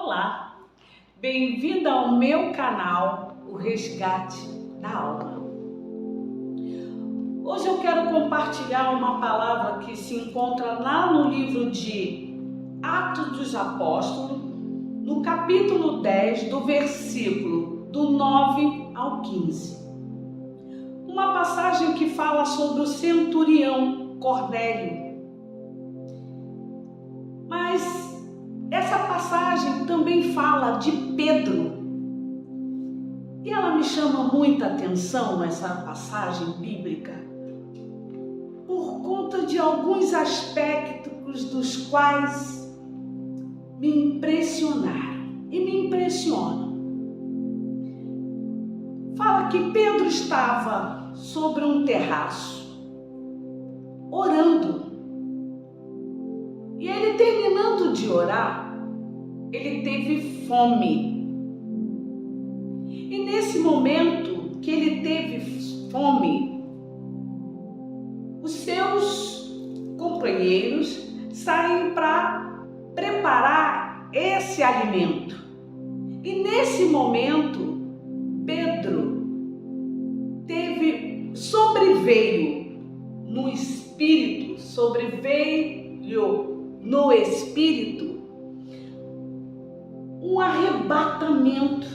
Olá, bem-vinda ao meu canal, o Resgate da Alma. Hoje eu quero compartilhar uma palavra que se encontra lá no livro de Atos dos Apóstolos, no capítulo 10, do versículo do 9 ao 15. Uma passagem que fala sobre o centurião Cornélio. Mas essa passagem também fala de Pedro. E ela me chama muita atenção, essa passagem bíblica, por conta de alguns aspectos dos quais me impressionaram e me impressionam. Fala que Pedro estava sobre um terraço, orando. E ele, terminando de orar, ele teve fome. E nesse momento que ele teve fome, os seus companheiros saem para preparar esse alimento. E nesse momento, Pedro sobreveio no espírito, no espírito, um arrebatamento,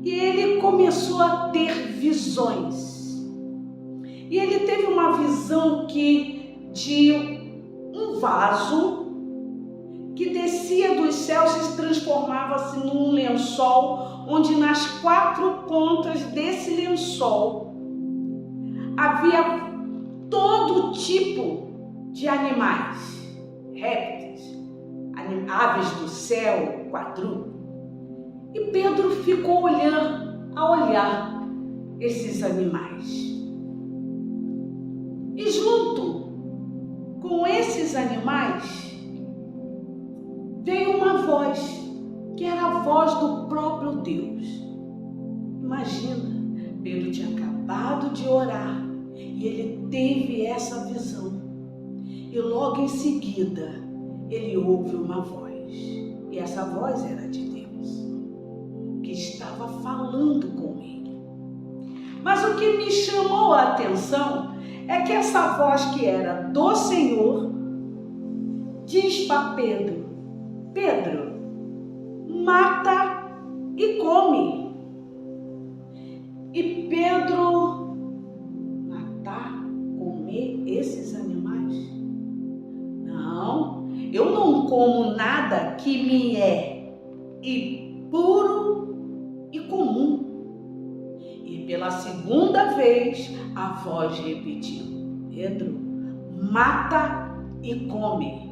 e ele começou a ter visões. E ele teve uma visão de um vaso que descia dos céus e se transformava-se num lençol, onde nas quatro pontas desse lençol havia todo tipo de animais, répteis, aves do céu, quadrúpedes. E Pedro ficou a olhar esses animais. E junto com esses animais veio uma voz, que era a voz do próprio Deus. Imagina, Pedro tinha acabado de orar e ele teve essa visão. E logo em seguida, ele ouve uma voz. E essa voz era de Deus, que estava falando com ele. Mas o que me chamou a atenção é que essa voz, que era do Senhor, diz para Pedro: Pedro, mata e come. E Pedro, matar, comer esses animais? Não, eu não como nada que me é impuro e comum. E pela segunda vez a voz repetiu: Pedro, mata e come.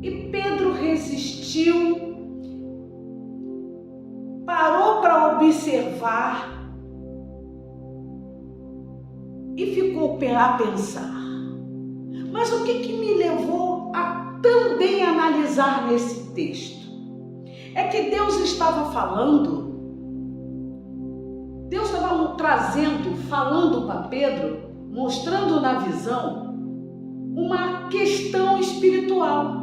E Pedro resistiu, parou para observar e ficou a pensar. Mas o que me levou a também analisar nesse texto? É que Deus estava falando, Deus estava falando para Pedro, mostrando na visão uma questão espiritual.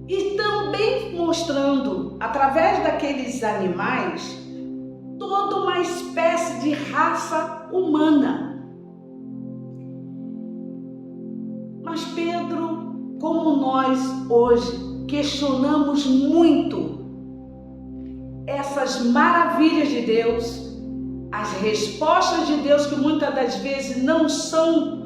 E também mostrando, através daqueles animais, toda uma espécie de raça humana. Mas Pedro, como nós hoje, questionamos muito essas maravilhas de Deus, as respostas de Deus, que muitas das vezes não são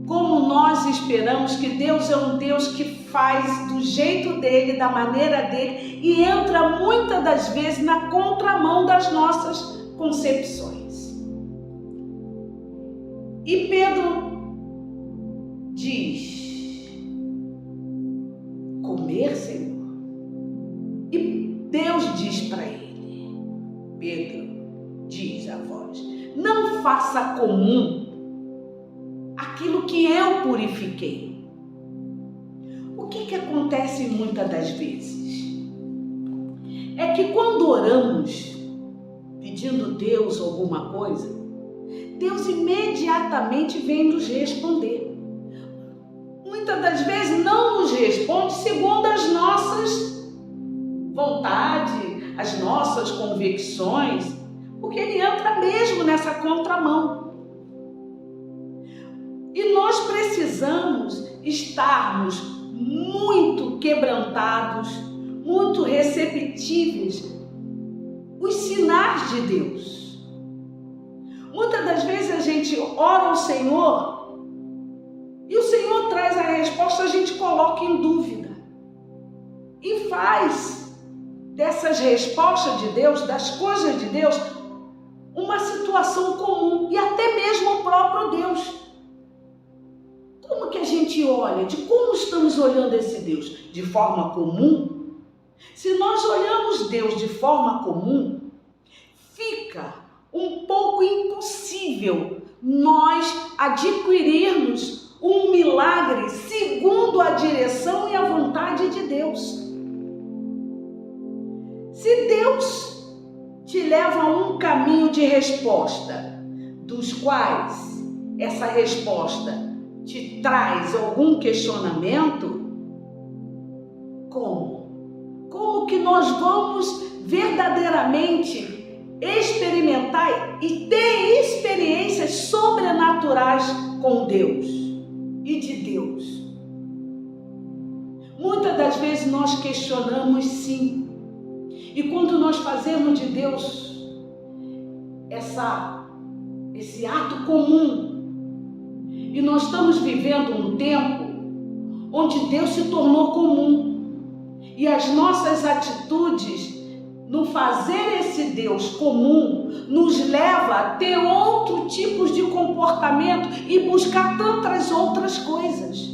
como nós esperamos, que Deus é um Deus que faz do jeito dele, da maneira dele, e entra muitas das vezes na contramão das nossas concepções. E Pedro diz: comer, Senhor? E Deus diz para ele: Pedro, diz a voz, não faça comum aquilo que eu purifiquei. O que acontece muitas das vezes? É que quando oramos pedindo a Deus alguma coisa, Deus imediatamente vem nos responder. Muitas das vezes não nos nos responde segundo as nossas vontades, as nossas convicções, porque ele entra mesmo nessa contramão. E nós precisamos estarmos muito quebrantados, muito receptíveis os sinais de Deus. Muitas das vezes a gente ora ao Senhor e o Senhor traz a resposta, a gente coloca em dúvida e faz dessas respostas de Deus, das coisas de Deus, uma situação comum, e até mesmo o próprio Deus. Como que a gente olha? De como estamos olhando esse Deus? De forma comum? Se nós olhamos Deus de forma comum, fica um pouco impossível nós adquirirmos um milagre segundo a direção e a vontade de Deus. Se Deus te leva a um caminho de resposta, dos quais essa resposta te traz algum questionamento, como que nós vamos verdadeiramente experimentar e ter experiências sobrenaturais com Deus e de Deus? Muitas das vezes nós questionamos, sim, e quando nós fazemos de Deus esse ato comum, e nós estamos vivendo um tempo onde Deus se tornou comum, e as nossas atitudes no fazer esse Deus comum nos leva a ter outros tipos de comportamento e buscar tantas outras coisas,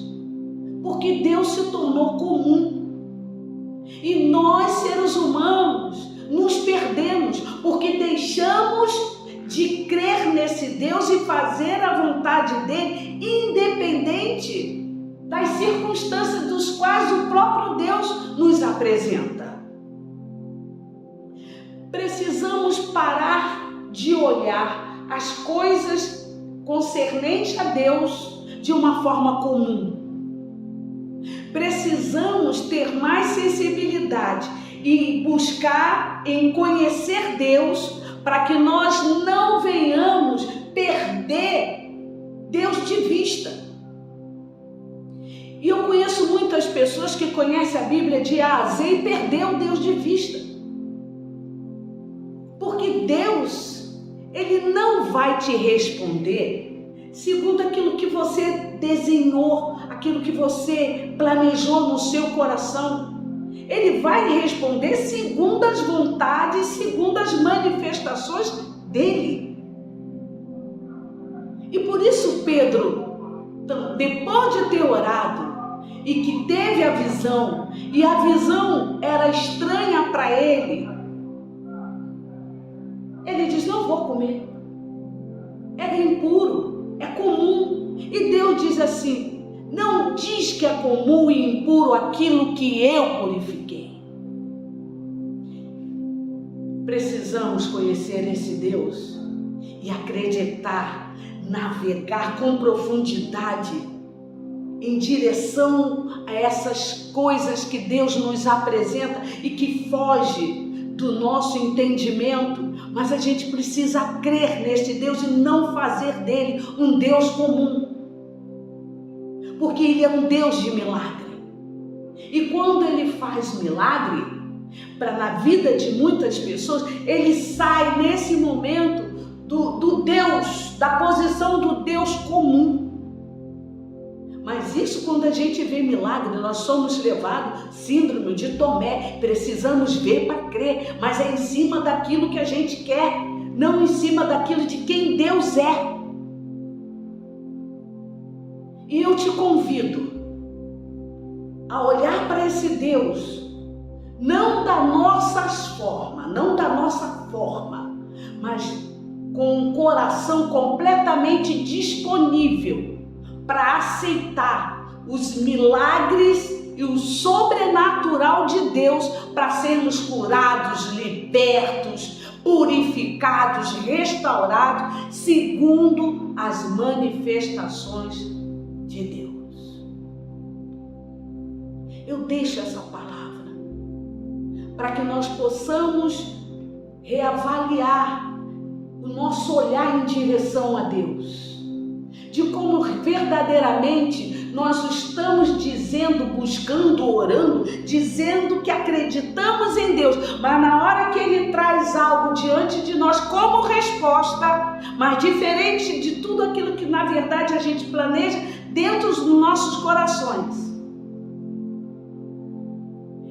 porque Deus se tornou comum. E nós, seres humanos, nos perdemos porque deixamos de crer nesse Deus e fazer a vontade dele, independente das circunstâncias dos quais o próprio Deus nos apresenta. Precisamos parar de olhar as coisas concernentes a Deus de uma forma comum. Precisamos ter mais sensibilidade e buscar em conhecer Deus, para que nós não venhamos perder Deus de vista. E eu conheço muitas pessoas que conhecem a Bíblia de A a Z e perdeu Deus de vista. Porque Deus, Ele não vai te responder segundo aquilo que você desenhou, aquilo que você planejou no seu coração. Ele vai lhe responder segundo as vontades, segundo as manifestações dele. E por isso Pedro, depois de ter orado e que teve a visão, e a visão era estranha para ele, ele diz: não vou comer. É impuro, é comum. E Deus diz assim: não diz que é comum e impuro aquilo que eu purifiquei. Precisamos conhecer esse Deus e acreditar, navegar com profundidade em direção a essas coisas que Deus nos apresenta e que foge do nosso entendimento, mas a gente precisa crer neste Deus e não fazer dele um Deus comum. Porque Ele é um Deus de milagre. E quando Ele faz milagre, na vida de muitas pessoas, Ele sai nesse momento do Deus, da posição do Deus comum. Mas isso, quando a gente vê milagre, nós somos levados, síndrome de Tomé, precisamos ver para crer, mas é em cima daquilo que a gente quer, não em cima daquilo de quem Deus é. E eu te convido a olhar para esse Deus, não da nossa forma, mas com um coração completamente disponível para aceitar os milagres e o sobrenatural de Deus, para sermos curados, libertos, purificados, restaurados, segundo as manifestações de Deus. eu deixo essa palavra para que nós possamos reavaliar o nosso olhar em direção a Deus, de como verdadeiramente nós estamos dizendo, buscando, orando, dizendo que acreditamos em Deus, mas na hora que Ele traz algo diante de nós como resposta, mas diferente de tudo aquilo que na verdade a gente planeja dentro dos nossos corações,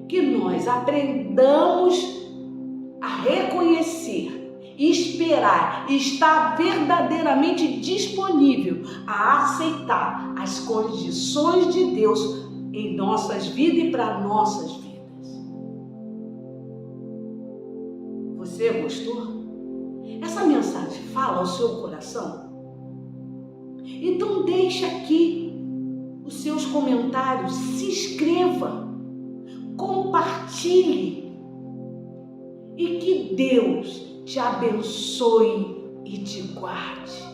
que nós aprendamos a reconhecer, esperar e estar verdadeiramente disponível a aceitar as condições de Deus em nossas vidas e para nossas vidas. Você gostou? Essa mensagem fala ao seu coração? Então deixa aqui os seus comentários, se inscreva, compartilhe e que Deus te abençoe e te guarde.